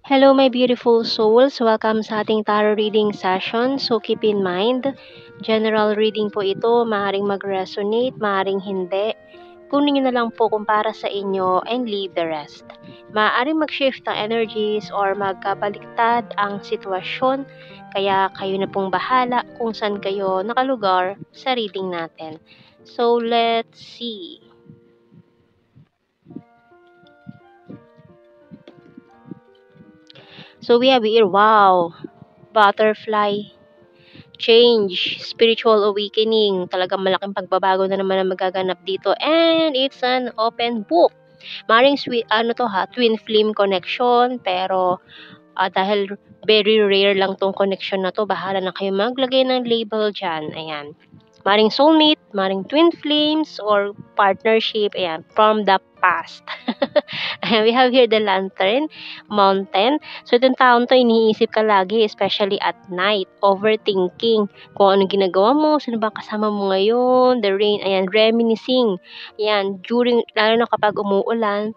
Hello my beautiful souls! Welcome sa ating tarot reading session. So keep in mind, general reading po ito, maaaring mag-resonate, maaaring hindi. Kunin nyo na lang po kung para sa inyo and leave the rest. Maaaring mag-shift ang energies or magkabaliktad ang sitwasyon, kaya kayo na pong bahala kung saan kayo nakalugar sa reading natin. So let's see. So we have here, wow, butterfly, change, spiritual awakening. Talagang malaking pagbabago na naman ang magaganap dito. And it's an open book. Maring sweet, twin flame connection. Pero dahil very rare lang tong connection na to, bahala na kayo maglagay ng label dyan. Ayan. Maring soulmate, maring twin flames, or partnership, ayan, from the past. Ayan, we have here the lantern, mountain. So, itong taon to, iniisip ka lagi, especially at night, overthinking, kung anong ginagawa mo, sino ba kasama mo ngayon, the rain, ayan, reminiscing, ayan, lalo na kapag umuulan,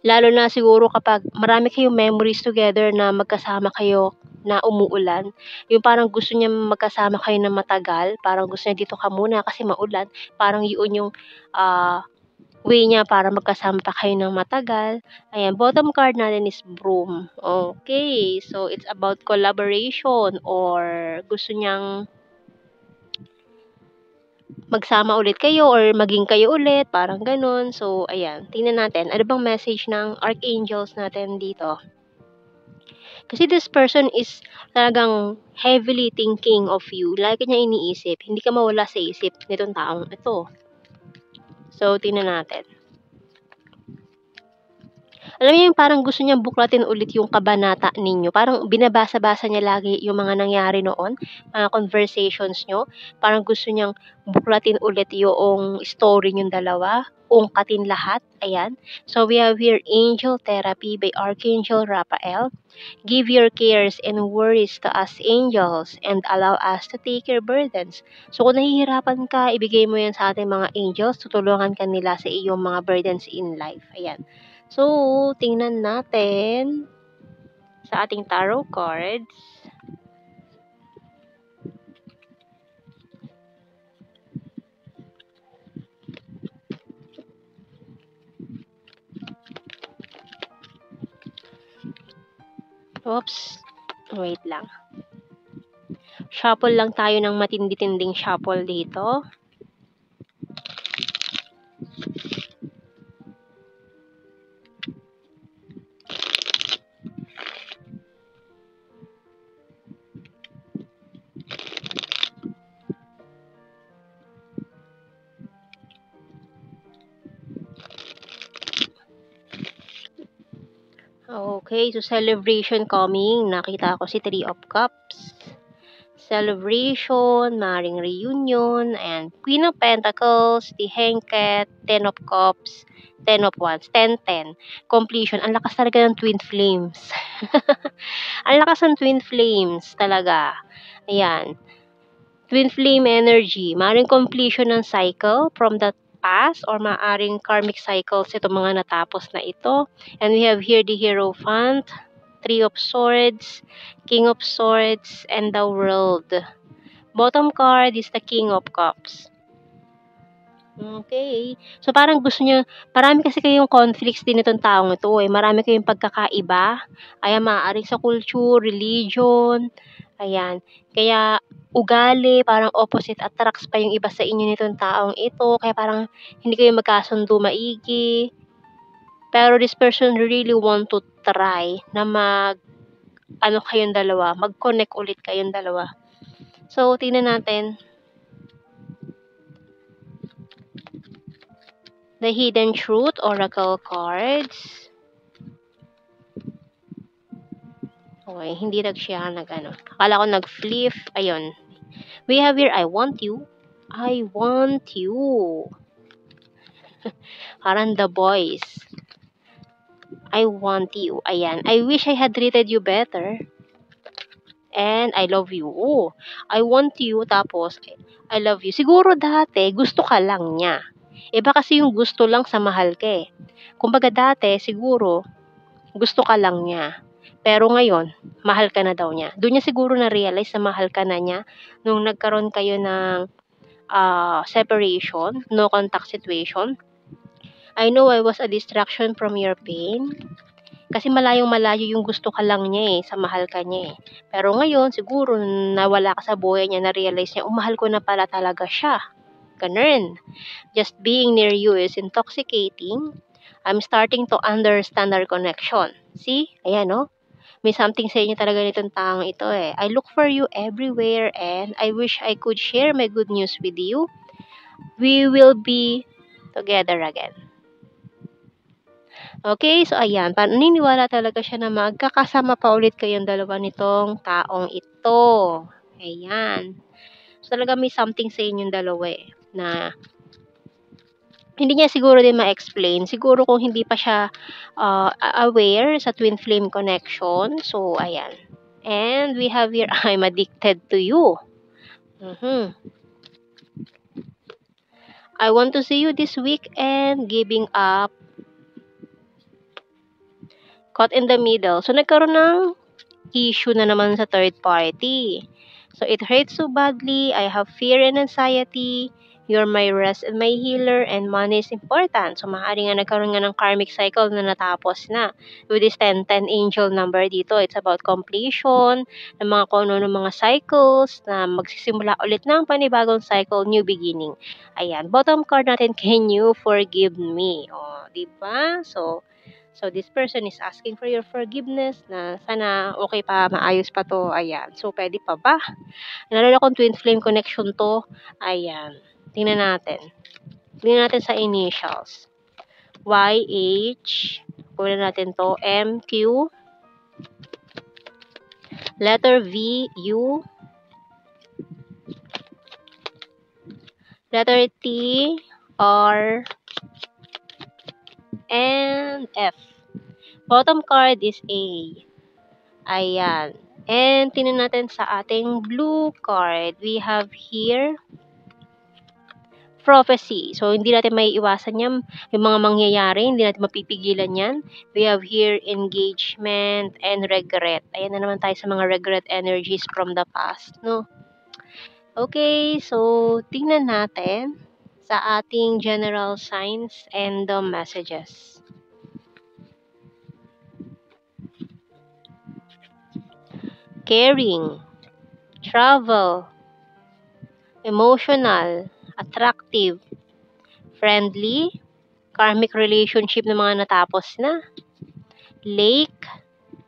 lalo na siguro kapag marami kayong memories together na magkasama kayo na umuulan, yung parang gusto niya magkasama kayo na matagal, parang gusto niya dito ka muna kasi maulan, parang yun yung way niya para magkasama pa kayo ng matagal. Ayan, bottom card natin is broom. Okay, so it's about collaboration or gusto niyang magsama ulit kayo or maging kayo ulit, parang ganun. So, ayan, tingnan natin. Ano bang message ng archangels natin dito? Kasi this person is talagang heavily thinking of you. Lagi niya iniisip. Hindi ka mawala sa isip nitong taong ito. So, tingnan natin. Alam niyo yung parang gusto niyang buklatin ulit yung kabanata ninyo. Parang binabasa-basa niya lagi yung mga nangyari noon, mga conversations niyo. Parang gusto niyang buklatin ulit yung story niyong dalawa, ungkatin lahat. Ayan. So we have here Angel Therapy by Archangel Raphael. Give your cares and worries to us angels and allow us to take your burdens. So kung nahihirapan ka, ibigay mo yan sa ating mga angels. Tutulungan ka nila sa iyong mga burdens in life. Ayan. So, tingnan natin sa ating tarot cards. Oops. Wait lang. Shuffle lang tayo ng matindi-tinding shuffle dito. Okay, so celebration coming. Nakita ko si Three of Cups. Celebration, maring reunion, and Queen of Pentacles, the Hanged, Ten of Cups, Ten of Wands, 10-10. Completion. Ang lakas talaga ng twin flames. Ang lakas ng twin flames talaga. Ayan. Twin flame energy. Maring completion ng cycle from the past or maaring karmic cycles itong mga natapos na ito. And we have here the Hierophant, Three of Swords, King of Swords, and the World. Bottom card is the King of Cups. Okay. So, parang gusto niya, marami kasi kayong conflicts din itong taong ito eh. Marami kayong pagkakaiba. Ayan, maaaring sa culture, religion, ayan. Kaya, ugali, parang opposite attracts pa yung iba sa inyo nitong taong ito. Kaya parang hindi kayo magkasundo maigi. Pero this person really want to try na kayong dalawa, mag-connect ulit kayong dalawa. So, tingnan natin. The Hidden Truth Oracle cards. Okay, hindi siya akala ko nag-flip. Ayun. We have here, I want you. I want you. Parang The Boys. I want you. Ayan. I wish I had treated you better. And I love you. Oh, I want you. Tapos, I love you. Siguro dati, gusto ka lang niya. Iba kasi yung gusto lang sa mahal ka eh. Kumbaga dati, siguro, gusto ka lang niya. Pero ngayon, mahal ka na daw niya. Do'n niya siguro na-realize na mahal ka na niya nung nagkaroon kayo ng, separation, no contact situation. I know I was a distraction from your pain. Kasi malayong-malayo yung gusto ka lang niya, sa mahal ka niya, eh. Pero ngayon siguro nawala ka sa buhay niya, na-realize niya, mahal ko na pala talaga siya, gano'n. Just being near you is intoxicating. I'm starting to understand our connection. See? Ayan, oh. May something sa inyo talaga nitong taong ito, eh. I look for you everywhere and I wish I could share my good news with you. We will be together again. Okay, so ayan, naniniwala talaga siya na magkakasama pa ulit kayong dalawa nitong taong ito. Ayan. So talaga may something sa inyong dalawa, na hindi niya siguro din ma-explain. Siguro kung hindi pa siya aware sa twin flame connection. So, ayan. And we have here, I'm addicted to you. I want to see you this week and giving up. Caught in the middle. So, nagkaroon ng issue na naman sa third party. So, it hurts so badly. I have fear and anxiety. You're my rest and my healer, and money is important. So, maaaring nga nagkaroon nga ng karmic cycle na natapos na. With this 1010 angel number dito, it's about completion, ng mga kung ano ng mga cycles, na magsisimula ulit ng panibagong cycle, new beginning. Ayan, bottom card natin, can you forgive me? O, diba? So, this person is asking for your forgiveness, na sana okay pa, maayos pa to. Ayan. So, pwede pa ba? Nalala kong twin flame connection to. Ayan. Tingnan natin. Tingnan natin sa initials. YH. Kunin natin to. MQ. Letter V. U. Letter T. R. And F. Bottom card is A. Ayan. And tingnan natin sa ating blue card. We have here prophecy. So, hindi natin may iwasan yan. Yung mga mangyayari, hindi natin mapipigilan yan. We have here engagement and regret. Ayan na naman tayo sa mga regret energies from the past, no? Okay, so tingnan natin sa ating general signs and the messages. Caring, travel, emotional, attractive, friendly, karmic relationship na mga natapos na, lake,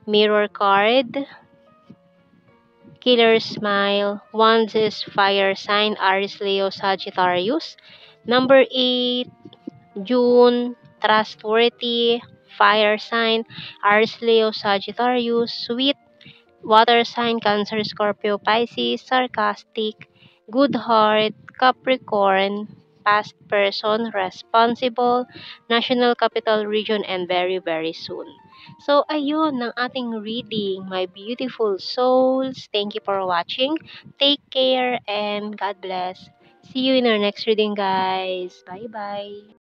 mirror card, killer smile, wands is fire sign, Aries, Leo, Sagittarius. Number 8, June, trustworthy, fire sign, Aries, Leo, Sagittarius. Sweet, water sign, Cancer, Scorpio, Pisces. Sarcastic, good heart, Capricorn, past person, responsible, national capital region, and very, very soon. So, ayun ng ating reading, my beautiful souls. Thank you for watching. Take care and God bless. See you in our next reading, guys. Bye-bye.